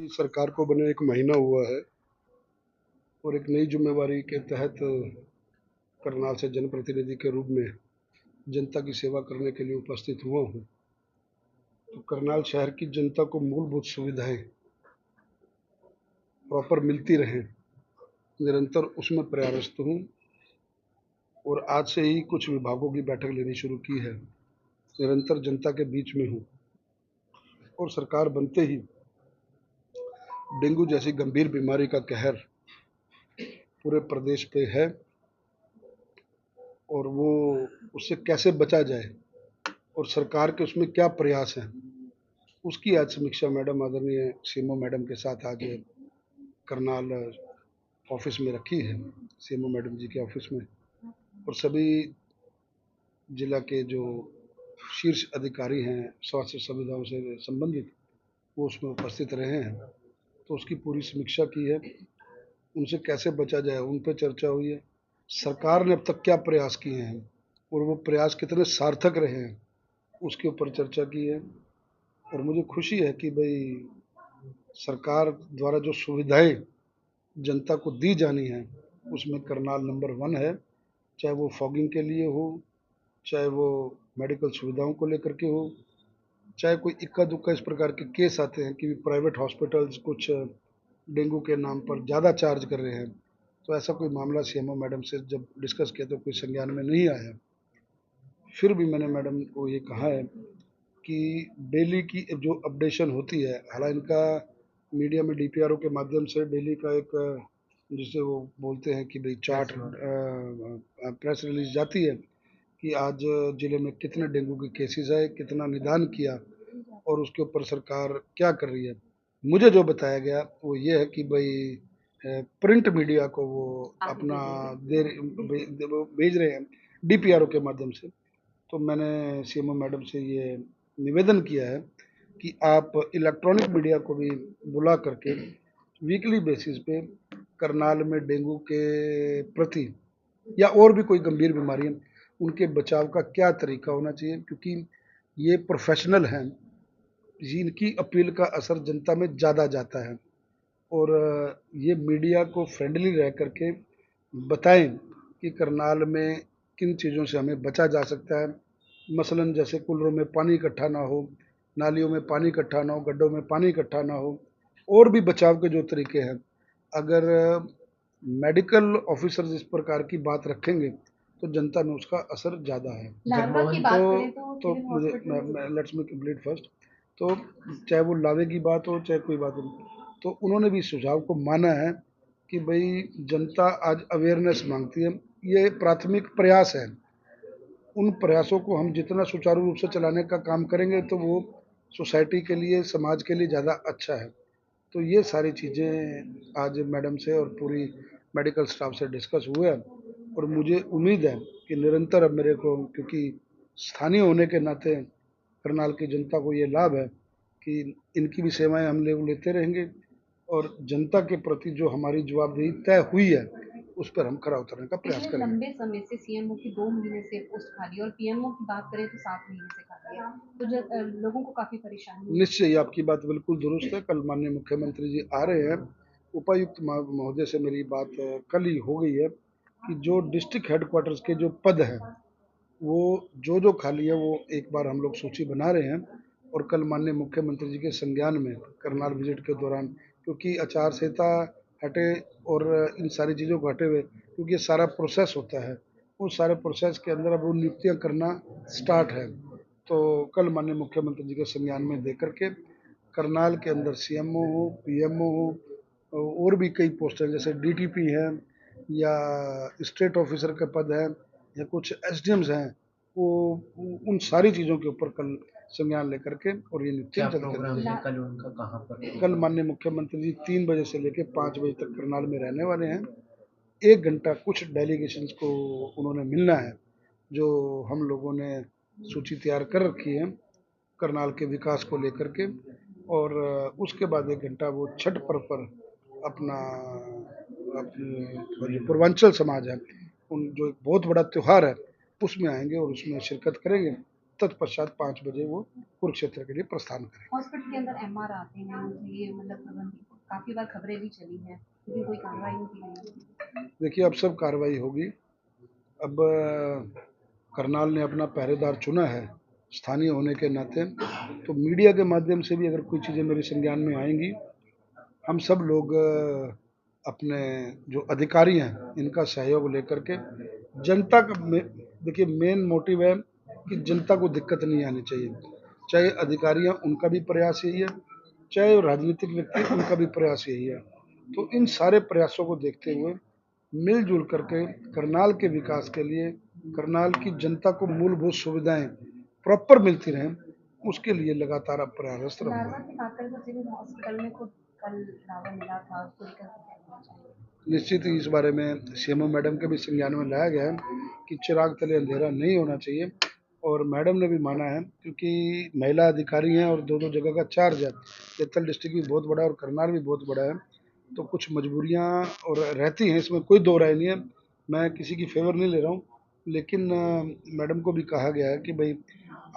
सरकार को बने 1 महीना हुआ है और एक नई ज़िम्मेवारी के तहत करनाल से जनप्रतिनिधि के रूप में जनता की सेवा करने के लिए उपस्थित हुआ हूँ। तो करनाल शहर की जनता को मूलभूत सुविधाएँ प्रॉपर मिलती रहें, निरंतर उसमें प्रयासरत हूँ और आज से ही कुछ विभागों की बैठक लेनी शुरू की है। निरंतर जनता के बीच में हूँ और सरकार बनते ही डेंगू जैसी गंभीर बीमारी का कहर पूरे प्रदेश पे है और वो उससे कैसे बचा जाए और सरकार के उसमें क्या प्रयास हैं, उसकी आज समीक्षा मैडम आदरणीय सीएमओ मैडम के साथ आज करनाल ऑफिस में रखी है, सीएमओ मैडम जी के ऑफिस में। और सभी जिला के जो शीर्ष अधिकारी हैं स्वास्थ्य सुविधाओं से संबंधित, वो उसमें उपस्थित रहे हैं। तो उसकी पूरी समीक्षा की है, उनसे कैसे बचा जाए उन पर चर्चा हुई है। सरकार ने अब तक क्या प्रयास किए हैं और वो प्रयास कितने सार्थक रहे हैं, उसके ऊपर चर्चा की है। और मुझे खुशी है कि भाई सरकार द्वारा जो सुविधाएं जनता को दी जानी है उसमें करनाल नंबर 1 है, चाहे वो फॉगिंग के लिए हो, चाहे वो मेडिकल सुविधाओं को लेकर के हो, चाहे कोई इक्का दुक्का इस प्रकार के केस आते हैं कि प्राइवेट हॉस्पिटल्स कुछ डेंगू के नाम पर ज़्यादा चार्ज कर रहे हैं। तो ऐसा कोई मामला सीएमओ मैडम से जब डिस्कस किया तो कोई संज्ञान में नहीं आया। फिर भी मैंने मैडम को ये कहा है कि डेली की जो अपडेशन होती है, हालांकि इनका मीडिया में डीपीआरओ के माध्यम से डेली का एक जिसे वो बोलते हैं कि भाई चार्ट प्रेस रिलीज जाती है कि आज जिले में कितने डेंगू के केसेस आए, कितना निदान किया और उसके ऊपर सरकार क्या कर रही है। मुझे जो बताया गया वो ये है कि भाई प्रिंट मीडिया को वो अपना भेज रहे हैं डीपीआरओ के माध्यम से। तो मैंने सीएमओ मैडम से ये निवेदन किया है कि आप इलेक्ट्रॉनिक मीडिया को भी बुला करके वीकली बेसिस पे करनाल में डेंगू के प्रति या और भी कोई गंभीर बीमारी है उनके बचाव का क्या तरीका होना चाहिए, क्योंकि ये प्रोफेशनल हैं, जिनकी अपील का असर जनता में ज़्यादा जाता है। और ये मीडिया को फ्रेंडली रह करके बताएं कि करनाल में किन चीज़ों से हमें बचा जा सकता है। मसलन जैसे कूलरों में पानी इकट्ठा ना हो, नालियों में पानी इकट्ठा ना हो, गड्ढों में पानी इकट्ठा ना हो, और भी बचाव के जो तरीके हैं, अगर मेडिकल ऑफिसर्स इस प्रकार की बात रखेंगे तो जनता में उसका असर ज़्यादा है। लार्वा की बात करें तो सिविल मुझे hospital let's me complete first. तो चाहे वो लावे की बात हो चाहे कोई बात हो, तो उन्होंने भी सुझाव को माना है कि भाई जनता आज अवेयरनेस मांगती है, ये प्राथमिक प्रयास है। उन प्रयासों को हम जितना सुचारू रूप से चलाने का काम करेंगे तो वो सोसाइटी के लिए, समाज के लिए ज़्यादा अच्छा है। तो ये सारी चीज़ें आज मैडम से और पूरी मेडिकल स्टाफ से डिस्कस हुए हैं और मुझे उम्मीद है कि निरंतर अब मेरे को, क्योंकि स्थानीय होने के नाते करनाल की जनता को ये लाभ है कि इनकी भी सेवाएं हम लेते रहेंगे और जनता के प्रति जो हमारी जवाबदेही तय हुई है उस पर हम खरा उतरने का प्रयास पिछले करेंगे। लंबे समय से सीएमओ की 2 महीने से पोस्ट खाली और पीएमओ की बात करें तो 7 महीने से खाली है, तो लोगों को काफी परेशानी है। निश्चय ही आपकी बात बिल्कुल दुरुस्त है। कल माननीय मुख्यमंत्री जी आ रहे हैं, उपायुक्त महोदय से मेरी बात कल ही हो गई है कि जो डिस्ट्रिक्ट हेडक्वार्टर्स के जो पद हैं वो जो खाली है वो एक बार हम लोग सूची बना रहे हैं और कल माननीय मुख्यमंत्री जी के संज्ञान में करनाल विजिट के दौरान, क्योंकि आचार संहिता हटे और इन सारी चीज़ों को हटे हुए, क्योंकि ये सारा प्रोसेस होता है, उस सारे प्रोसेस के अंदर अब वो नियुक्तियाँ करना स्टार्ट है। तो कल माननीय मुख्यमंत्री जी के संज्ञान में दे करके करनाल के अंदर सीएमओ हो, पीएमओ हो और भी कई पोस्ट हैं जैसे डीटीपी हैं या स्टेट ऑफिसर का पद है या कुछ एसडीएम्स हैं, वो उन सारी चीज़ों के ऊपर कल संज्ञान लेकर के और ये नियुक्तियां जल्द कर दी जाएगी। कल उनका कहाँ पर कल माननीय मुख्यमंत्री जी 3 बजे से लेकर 5 बजे तक करनाल में रहने वाले हैं। 1 घंटा कुछ डेलीगेशंस को उन्होंने मिलना है, जो हम लोगों ने सूची तैयार कर रखी है करनाल के विकास को लेकर के। और उसके बाद 1 घंटा वो छठ पर्व पर अपना अपने जो पूर्वांचल समाज है उन जो एक बहुत बड़ा त्यौहार है उसमें आएंगे और उसमें शिरकत करेंगे तत्पश्चात 5 बजे वो कुरुक्षेत्र के लिए प्रस्थान करें। हॉस्पिटल के अंदर एमआर आते हैं, उनके लिए मतलब प्रबंध काफी बार खबरें भी चली हैं, लेकिन कोई कार्रवाई नहीं की गई। देखिए, अब सब कार्रवाई होगी। अब करनाल ने अपना पहरेदार चुना है स्थानीय होने के नाते, तो मीडिया के माध्यम से भी अगर कोई चीज़ें मेरे संज्ञान में आएंगी, हम सब लोग अपने जो अधिकारी हैं इनका सहयोग लेकर के जनता का देखिए मेन मोटिव है कि जनता को दिक्कत नहीं आनी चाहिए। चाहे अधिकारी हैं उनका भी प्रयास यही है, चाहे राजनीतिक व्यक्ति उनका भी प्रयास यही है। तो इन सारे प्रयासों को देखते हुए मिलजुल करके करनाल के विकास के लिए, करनाल की जनता को मूलभूत सुविधाएं प्रॉपर मिलती रहें, उसके लिए लगातार अब प्रयासरत रहूंगा। लार्वा की बात करें तो सिविल हॉस्पिटल में खुद कल लार्वा मिला था, उसको लेकर क्या कहना चाहिए? निश्चित ही इस बारे में सीएमओ मैडम के भी संज्ञान में लाया गया है कि चिराग तले अंधेरा नहीं होना चाहिए, और मैडम ने भी माना है क्योंकि महिला अधिकारी हैं और दो दो जगह का चार्ज है। बैतूल डिस्ट्रिक्ट भी बहुत बड़ा है और करनाल भी बहुत बड़ा है, तो कुछ मजबूरियां और रहती हैं, इसमें कोई दो राय नहीं है। मैं किसी की फेवर नहीं ले रहा हूँ, लेकिन मैडम को भी कहा गया है कि भाई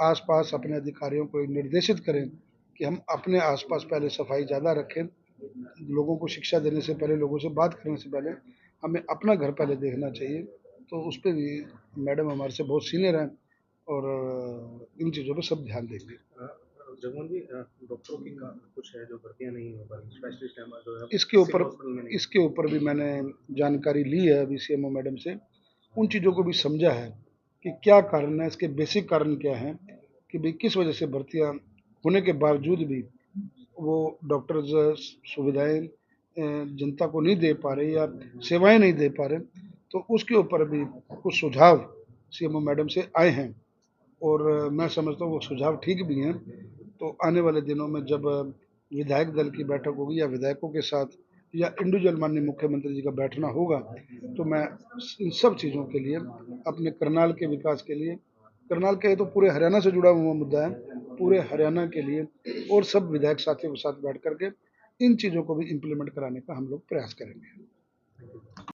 आसपास अपने अधिकारियों को निर्देशित करें कि हम अपने आसपास पहले सफाई ज़्यादा रखें। लोगों को शिक्षा देने से पहले, लोगों से बात करने से पहले हमें अपना घर पहले देखना चाहिए। तो उस पर भी मैडम हमारे से बहुत सीनियर हैं और इन चीज़ों पर सब ध्यान देंगे। जगमोहन जी, डॉक्टरों की कुछ है जो भर्तियां नहीं हो पाई, स्पेशलिस्ट जो है इसके ऊपर भी मैंने जानकारी ली है अभी सीएमओ मैडम से। उन चीज़ों को भी समझा है कि क्या कारण है, इसके बेसिक कारण क्या हैं, कि भाई किस वजह से भर्तियां होने के बावजूद भी वो डॉक्टर्स सुविधाएं जनता को नहीं दे पा रहे या सेवाएं नहीं दे पा रहे। तो उसके ऊपर भी कुछ सुझाव सीएमओ मैडम से आए हैं और मैं समझता हूँ वो सुझाव ठीक भी हैं। तो आने वाले दिनों में जब विधायक दल की बैठक होगी या विधायकों के साथ या इंडिविजुअल माननीय मुख्यमंत्री जी का बैठना होगा, तो मैं इन सब चीज़ों के लिए अपने करनाल के विकास के लिए, करनाल के तो पूरे हरियाणा से जुड़ा हुआ मुद्दा है, पूरे हरियाणा के लिए और सब विधायक साथियों के साथ बैठ करके इन चीज़ों को भी इम्प्लीमेंट कराने का हम लोग प्रयास करेंगे।